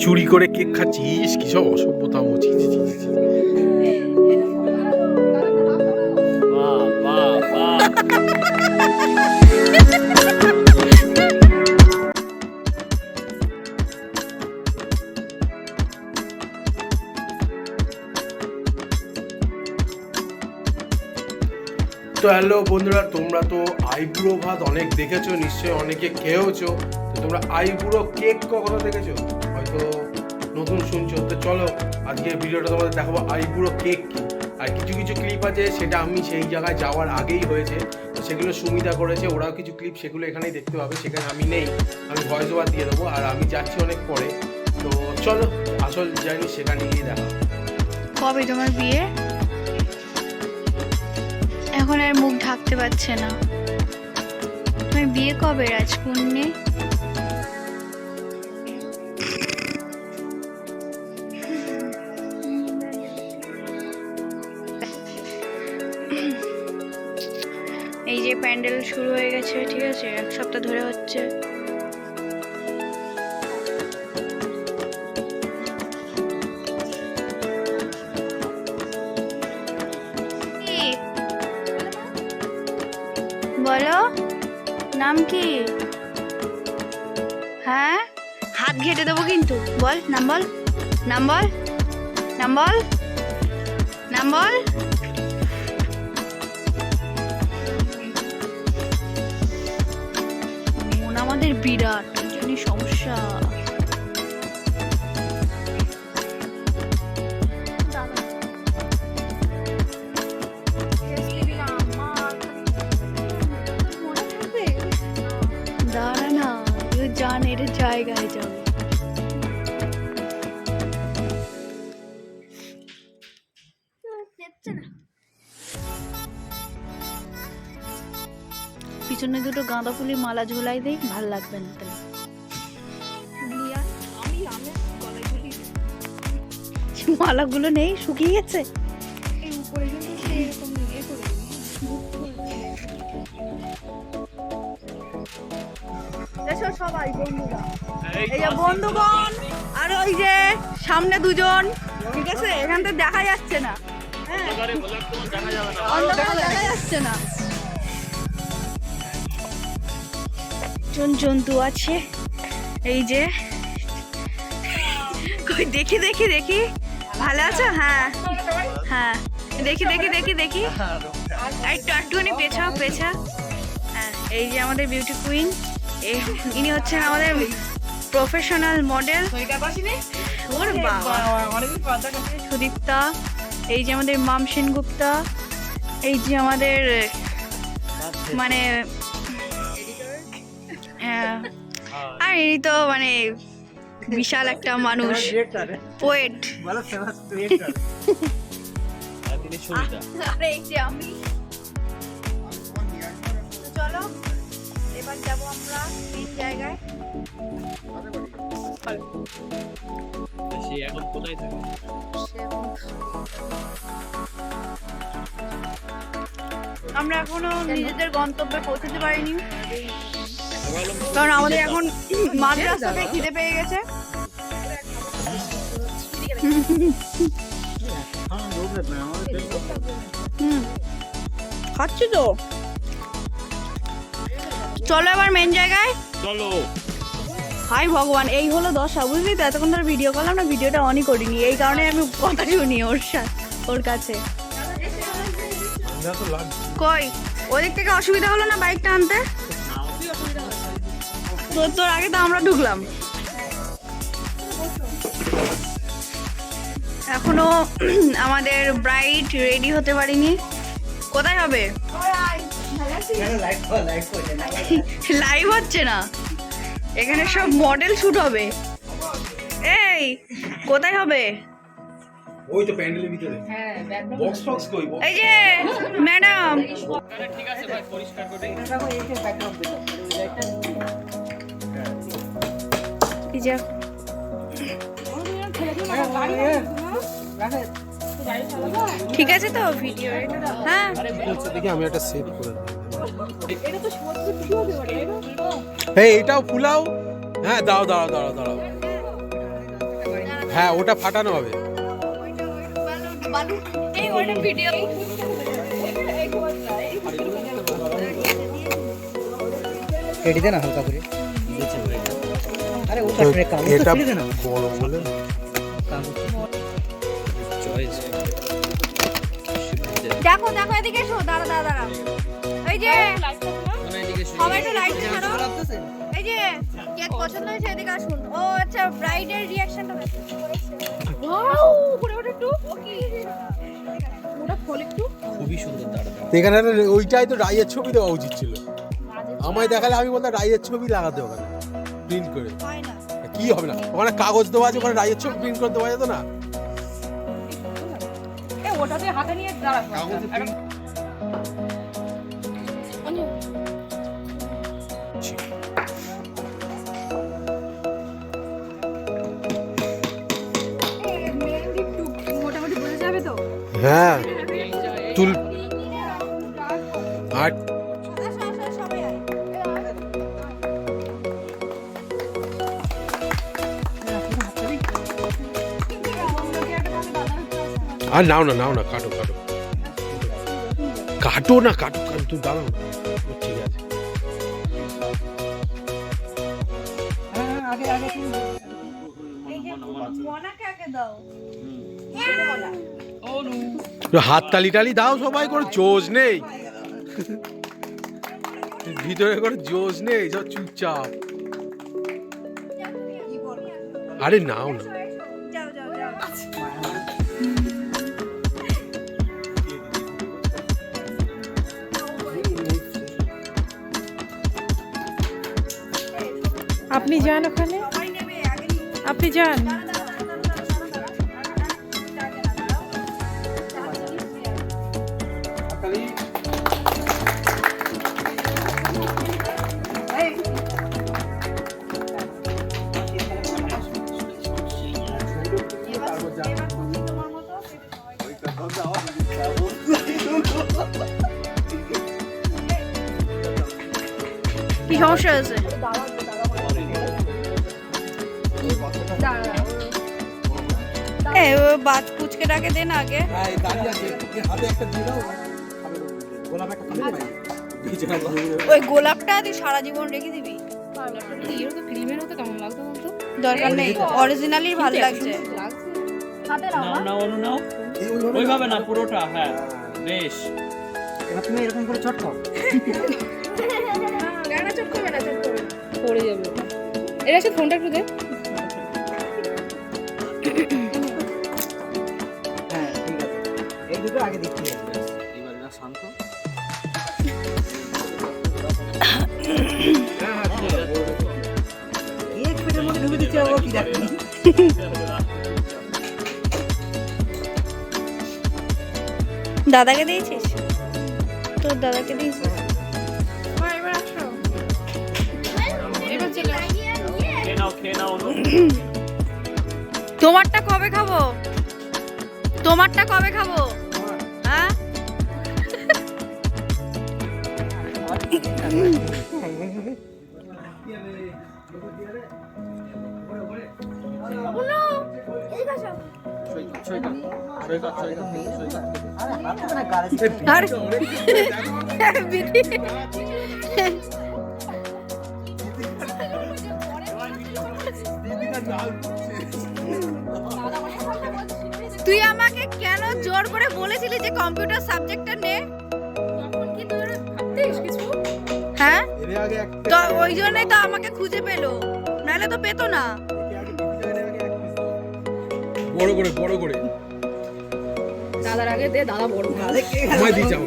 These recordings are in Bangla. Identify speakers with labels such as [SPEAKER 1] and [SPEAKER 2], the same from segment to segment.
[SPEAKER 1] চুরি করে কেক খাচ্ছিস, কি সব অসভ্যতা হচ্ছে। তো হ্যালো বন্ধুরা, তোমরা তো আইবুড়ো ভাত অনেক দেখেছো, নিশ্চয়ই অনেকে খেয়েওছো। তো তোমরা আইবুড়ো কেক কখনো দেখেছো? হয়তো নতুন শুনছো। তো চলো আজকে ভিডিওটা তোমাদের দেখাবো আইবুড়ো কেক কি। আর কিছু কিছু ক্লিপ আছে, সেটা আমি সেই জায়গায় যাওয়ার আগেই হয়েছে, তো সেগুলো সুমিতা করেছে। ওরাও কিছু ক্লিপ, সেগুলো এখানেই দেখতে পাবে। সেখানে আমি নেই, আমি ভয়েস ওভার দিয়ে দেবো। আর আমি যাচ্ছি অনেক পরে। তো চলো আসল জার্নি সেখানে গিয়ে দেখা।
[SPEAKER 2] কবে তোমার বিয়ে? এখন আর মুখ ঢাকতে পারছে না। তুমি বিয়ে কবে রাজকন্যে? এই যে প্যান্ডেল শুরু হয়ে গেছে, ঠিক আছে, এক সপ্তাহ ধরে হচ্ছে। বলো, নাম কি? হ্যাঁ, হাত ঘেটে দেবো কিন্তু। বল নাম, বল নাম, বল নাম, বল নাম, বল। মন আমাদের বিরাট, এই জন্যই সমস্যা। দাঁড়া না, জানের জায়গায় যাবে। পিছনে দুটো গাঁদা ফুলের মালা ঝোলাই দেই, ভাল লাগবে না তাহলে। মালাগুলো নেই, শুকিয়ে গেছে। সবাই বন্ধুরা, এই যে বন্ধুগণ, আর ওই যে সামনে দুজন, ঠিক আছে, এখান থেকে দেখা যাচ্ছে না। হ্যাঁ, দেখা যাচ্ছে না। জন্তু আছে, এই যে কই, দেখি দেখি দেখি, ভালো আছো? হ্যাঁ হ্যাঁ, দেখি দেখি দেখি দেখি, একটু একটুখানি পেছাও পেছা। হ্যাঁ, এই যে আমাদের বিউটি কুইন, ইনি হচ্ছেন আমাদের প্রফেশনাল মডেল। ওর বাবা, সুদীপ্তা, এই যে আমাদের মাম সেনগুপ্তা, এই যে আমাদের মানে আর ইনি তো মানে বিশাল একটা মানুষ, পোয়েট। আরে এই যে আমি। চলো এবার যাবো আমরা এই জায়গায়।
[SPEAKER 3] এখন কোথায় থাকে?
[SPEAKER 2] আমরা এখনো নিজেদের গন্তব্যে পৌঁছতে পারিনি, কারণ আমাদের এখন মাদ্রাসা থেকে খিদে পেয়ে গেছে। খাচ্ছি তো। চলো এবার মেন জায়গায়
[SPEAKER 3] চলো।
[SPEAKER 2] হাই ভগবান, এই হলো দশা, বুঝলি তো? এতক্ষণ ধরে ভিডিও করলাম না, ভিডিওটা অনই করিনি, এই কারণে আমি কথা শুনি ওর কাছে। কই, ওদিক থেকে অসুবিধা হলো না বাইকটা আনতে? তোর আগে তো আমরা ঢুকলাম। এখনো আমাদের ব্রাইড রেডি হতে পারিনি। কোথায় হবে? লাইভ হচ্ছে না, এখানে সব মডেল শুট হবে। এই কোথায় হবে?
[SPEAKER 1] ওই তো প্যান্ডেলের ভিতরে। হ্যাঁ, বক্স বক্স কই?
[SPEAKER 2] এই যে ম্যাডাম,
[SPEAKER 3] ঠিক আছে ভাই, পরিষ্কার করে
[SPEAKER 2] এই যে ঠিক আছে তো ভিডিও? হ্যাঁ,
[SPEAKER 1] দেখি আমি একটা সেভ করে দিই। এটাও ফুলাও। হ্যাঁ, দাও দাও দাও দাও। হ্যাঁ ওটা ফাটানো হবে।
[SPEAKER 2] এই ওটা ভিডিও
[SPEAKER 4] কেটে দে না হালকা করে। আরে ও কাটরে কাগজ তো ছিঁড়ে দে না।
[SPEAKER 1] বড় বলে
[SPEAKER 2] দেখো দেখো এদিকে এসো, দাঁড়া দাঁড়া দাঁড়া। এই যে সবাই একটু লাইট ছাড়ো। এই যে কেক পছন্দ হয়েছে, এদিকে আসুন। ও আচ্ছা, ব্রাইডের রিঅ্যাকশনটা দেখো। ওয়াও, করে ওটা একটু ওকে ওটা খোল একটু।
[SPEAKER 3] খুবই সুন্দর দাঁড়াতে।
[SPEAKER 1] এখানে ওইটাই তো রাইয়ের ছবি দেওয়া উচিত ছিল। আমায় দেখালে আমি বলতাম রাইয়ের ছবি লাগাতে ওখানে প্রিন্ট করে।
[SPEAKER 2] হয় না,
[SPEAKER 1] কি হবে না, ওখানে কাগজ দেওয়া আছে, ওখানে রাইয়ের ছবি প্রিন্ট করে দেওয়া যেত না?
[SPEAKER 2] এ ওটাতে হাতে নিয়ে দাঁড়া। মোটামুটি বোঝা যাবে তো?
[SPEAKER 1] হ্যাঁ তুল আর
[SPEAKER 2] সবাই আয়।
[SPEAKER 1] আর নাও না নাও না, কাটো কাটো কাটো না, কাটো কাটো, তুমি দাঁড়াও না। ঠিক আছে
[SPEAKER 4] হ্যাঁ আগে আগে তুমি
[SPEAKER 2] মনাকে আগে দাও।
[SPEAKER 1] হাত তালি টালি দাও সবাই, করে জোশ নেই ভিতরে, করে জোশ নেই, সব চুপচাপ। আরে নাও না,
[SPEAKER 2] যাও যাও যাও।
[SPEAKER 5] আপনি যান ওখানে,
[SPEAKER 2] সবাই নেবে আগে।
[SPEAKER 5] আপনি যান।
[SPEAKER 2] কি সমস্যা হয়েছে? ও বাদ পুচকেটাকে দেন আগে। ওই গোলাপটা তুই সারা জীবন রেখে দিবি?
[SPEAKER 5] ফিল্মের মতো কেমন লাগতো বলতো?
[SPEAKER 2] দরকার নেই, অরিজিনালি ভালো লাগছে।
[SPEAKER 3] নাও নাও অনু নাও। ওইভাবে না, পুরোটা। হ্যাঁ বেশ।
[SPEAKER 4] এবার তুমি এরকম করে চট খাও।
[SPEAKER 5] পড়ে যাবে। এর সাথে ফোনটা একটু দে।
[SPEAKER 4] হ্যাঁ ঠিক আছে, এই দুটো আগে দেখতে হবে।
[SPEAKER 3] এবার না শান্ত।
[SPEAKER 4] এক পেটের মধ্যে ঢুকে দিচ্ছে ও কি দেখি।
[SPEAKER 2] দাদাকে দিয়েছিস? তোর দাদাকে দিয়েছিস?
[SPEAKER 5] এবার আসো, এবার চলে আসো।
[SPEAKER 3] খেয়ে নাও অনু।
[SPEAKER 2] তোমারটা কবে খাবো? তোমারটা কবে খাবো? হ্যাঁ
[SPEAKER 4] আরে হাত থেকে না গালে
[SPEAKER 2] আরে বিধি। তুই আমাকে কেন জোর করে বলেছিলি যে কম্পিউটার সাবজেক্টটা নে?
[SPEAKER 5] তখন কি তোর ভাবতিস কিছু?
[SPEAKER 2] হ্যাঁ তো ওই জন্যই তো আমাকে খুঁজে পেলো, নাহলে তো পেতো না।
[SPEAKER 1] বড় করে বড় করে
[SPEAKER 5] দাদার আগে দে, দাদা বড়।
[SPEAKER 4] গালে কে
[SPEAKER 1] আমায় দিয়ে যাও।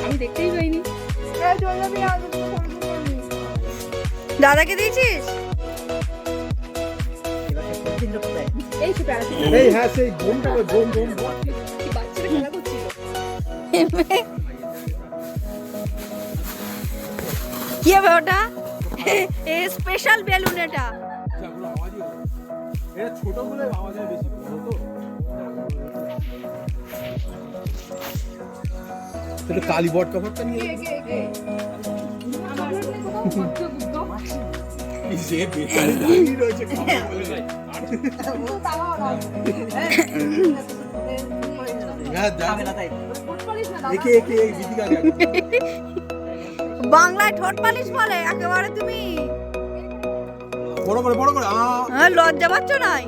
[SPEAKER 5] আমি দেখতেই পাইনি।
[SPEAKER 2] দাদাকে দিয়েছিস?
[SPEAKER 5] এই তো প্যারাসিট
[SPEAKER 1] এই হ্যাঁ সেই বোমটা, বোম বোম
[SPEAKER 5] কি বাচ্চারা খেলা করছিল।
[SPEAKER 2] কি হবে ওটা? স্পেশাল বেলুন এটা।
[SPEAKER 1] এটা ছোট বলে আওয়াজ হয় বেশি, বড় তো একটু কালী বট কভারটা নিয়ে যে বেকারি দাঁড়িয়ে রয়েছে খাবে বলে।
[SPEAKER 2] বাংলায় ঠোঁট পালিশ বলে একেবারে তুমি
[SPEAKER 1] বড় করে
[SPEAKER 2] লজ্জা পাচ্ছ নাই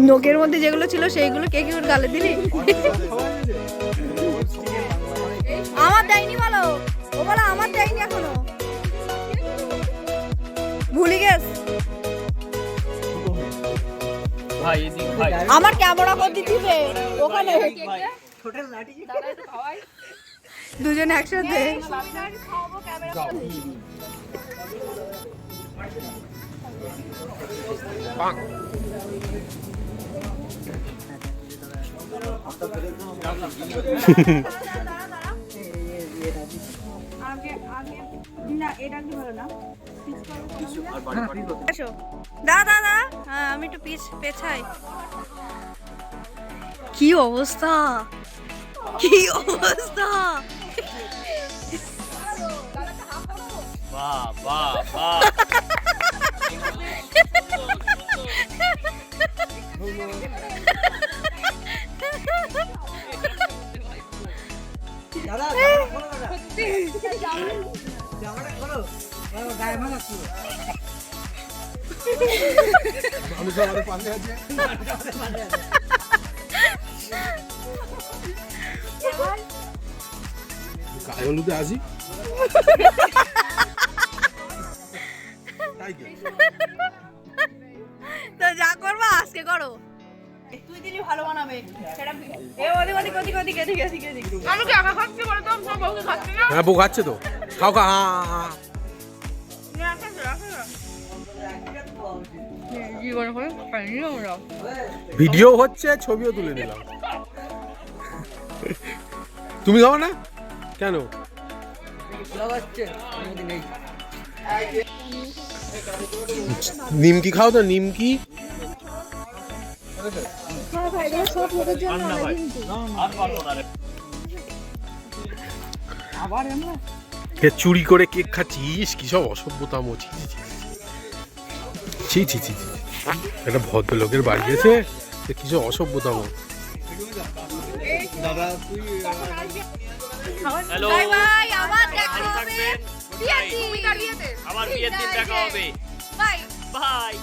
[SPEAKER 2] নোকের মধ্যে যেগুলো ছিল সেইগুলো কে ওর গালে দিলি আমার দেয়নি বলো ও বলো আমার দেয়নি এখনো ভুলে গেছ
[SPEAKER 3] ভাই এদিক ভাই
[SPEAKER 2] আমার ক্যামেরা করে দিতে ওখানে দুজনে একসাথে দাদা দাদা হ্যাঁ আমি একটু পেছাই কি অবস্থা কি অবস্থা
[SPEAKER 3] বাহ বাহ বাহ
[SPEAKER 4] দাদা জামাটা খোলো গায়ে মাখা পুরো
[SPEAKER 1] আমি তো আমাদের পাশে আছে গায়ে হলুদে আসি
[SPEAKER 2] তো যা করবা আজকে করো তুই দিলি ভালো বানাবে সেটা এ ওদিক ওদিক ওদিক ওদিক এদিকে এদিকে এদিকে আমি কি একা খাচ্ছি বলো তো সব বউকে খাচ্ছি না
[SPEAKER 1] হ্যাঁ বউ খাচ্ছে তো খাও খা
[SPEAKER 2] জীবন করে খাইনি আমরা
[SPEAKER 1] ভিডিও হচ্ছে ছবিও তুলে নিলাম তুমি খাও না কেন নিমকি খাও তো নিমকি
[SPEAKER 3] ঠান্ডা ভাই আর পারবো না রে
[SPEAKER 1] কে চুরি করে কেক খাচ্ছিস কি সব অসভ্যতা মোছি ছি ছি ছি ছি একটা ভদ্রলোকের বাড়ি আছে কি সব অসভ্যতা মো
[SPEAKER 3] হ্যালো
[SPEAKER 2] বাই বাই আবার দেখা
[SPEAKER 3] ভালো
[SPEAKER 2] হবে
[SPEAKER 3] থাকবেন
[SPEAKER 2] বিয়েতে
[SPEAKER 3] আবার বিয়ের দিন দেখা হবে
[SPEAKER 2] বাই
[SPEAKER 3] বাই